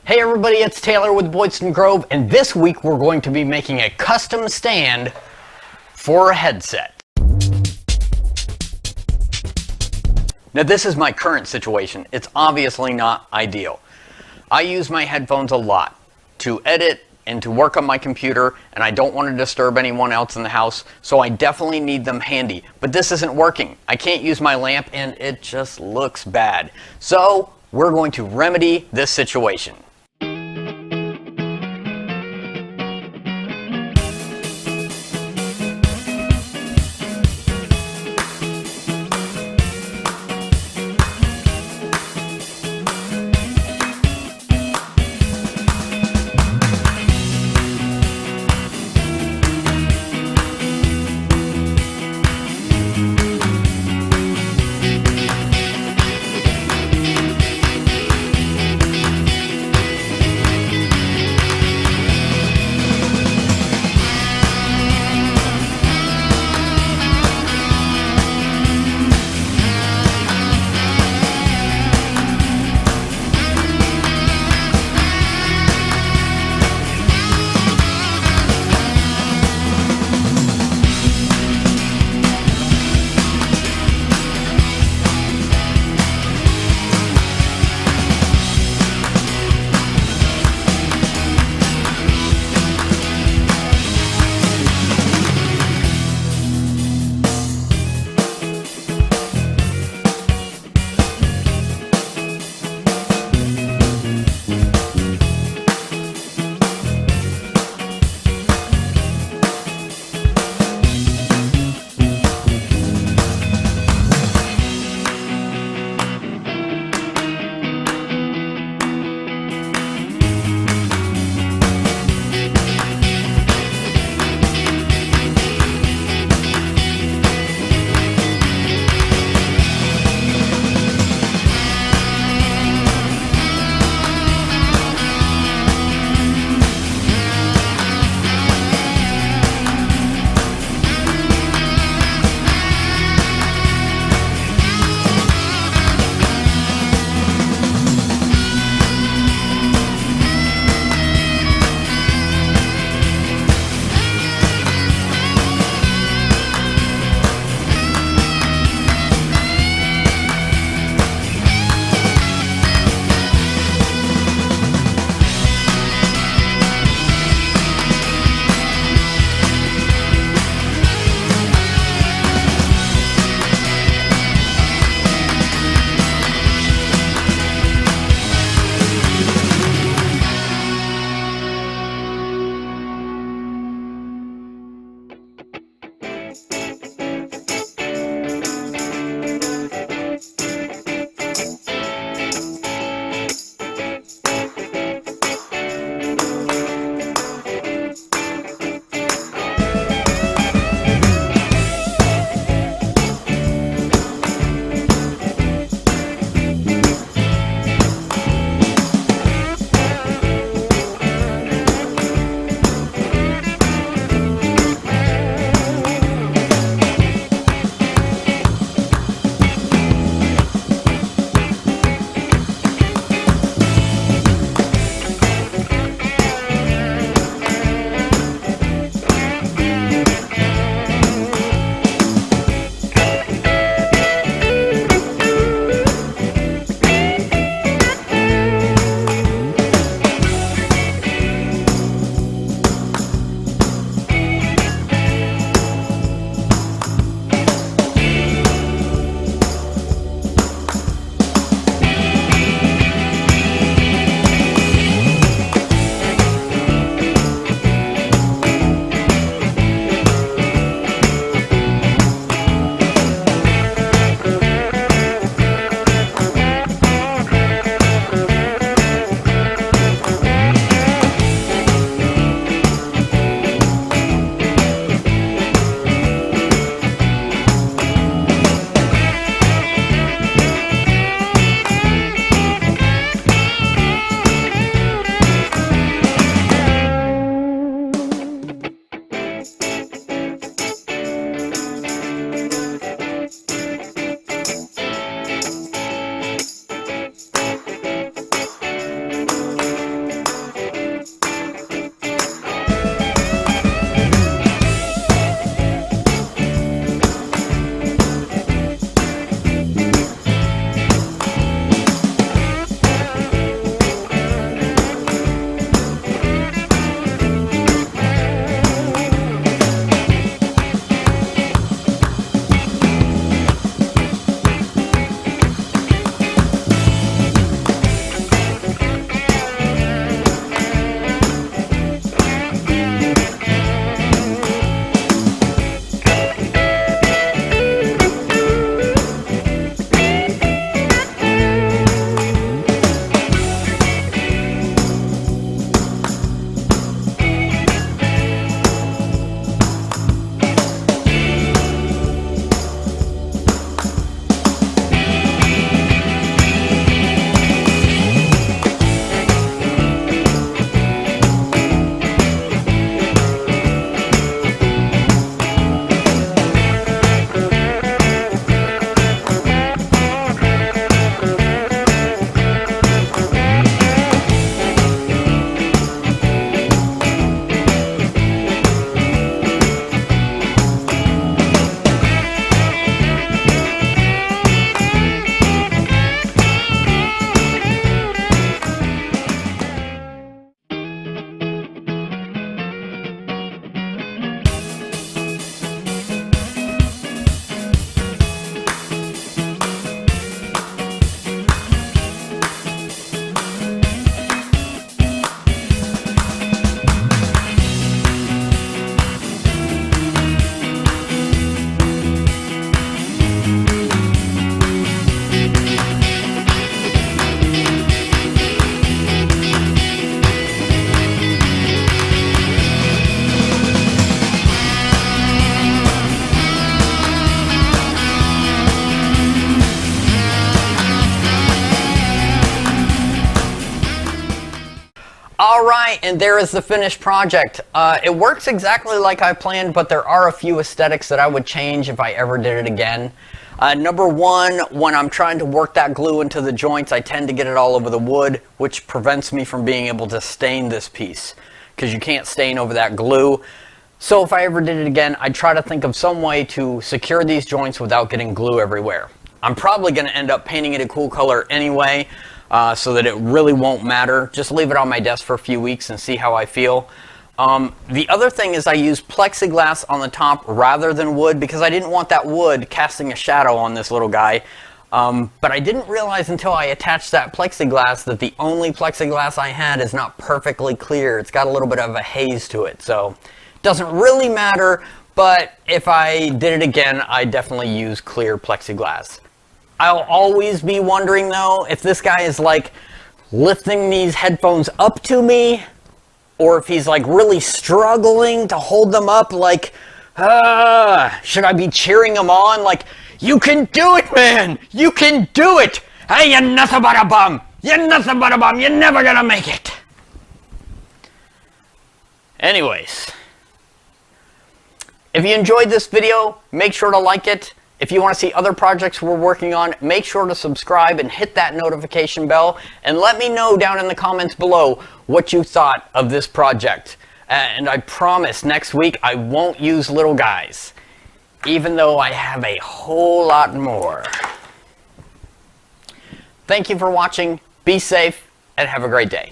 Hey everybody, it's Taylor with Boydston Grove, and this week we're going to be making a custom stand for a headset. Now this is my current situation. It's obviously not ideal. I use my headphones a lot to edit and to work on my computer, and I don't want to disturb anyone else in the house, so I definitely need them handy. But this isn't working. I can't use my lamp and it just looks bad. So we're going to remedy this situation. All right, and there is the finished project. It works exactly like I planned, but there are a few aesthetics that I would change if I ever did it again. Number one, when I'm trying to work that glue into the joints, I tend to get it all over the wood, which prevents me from being able to stain this piece, because you can't stain over that glue. So if I ever did it again, I'd try to think of some way to secure these joints without getting glue everywhere. I'm probably going to end up painting it a cool color anyway, so that it really won't matter. Just leave it on my desk for a few weeks and see how I feel. The other thing is I use plexiglass on the top rather than wood, because I didn't want that wood casting a shadow on this little guy. But I didn't realize until I attached that plexiglass that the only plexiglass I had is not perfectly clear. It's got a little bit of a haze to it, so it doesn't really matter. But if I did it again, I'd definitely use clear plexiglass. I'll always be wondering though if this guy is like lifting these headphones up to me, or if he's like really struggling to hold them up, like, should I be cheering him on? Like, you can do it, man! You can do it! Hey, you're nothing but a bum! You're nothing but a bum! You're never gonna make it! Anyways, if you enjoyed this video, make sure to like it. If you want to see other projects we're working on, make sure to subscribe and hit that notification bell, and let me know down in the comments below what you thought of this project. And I promise next week I won't use little guys, even though I have a whole lot more. Thank you for watching, be safe, and have a great day.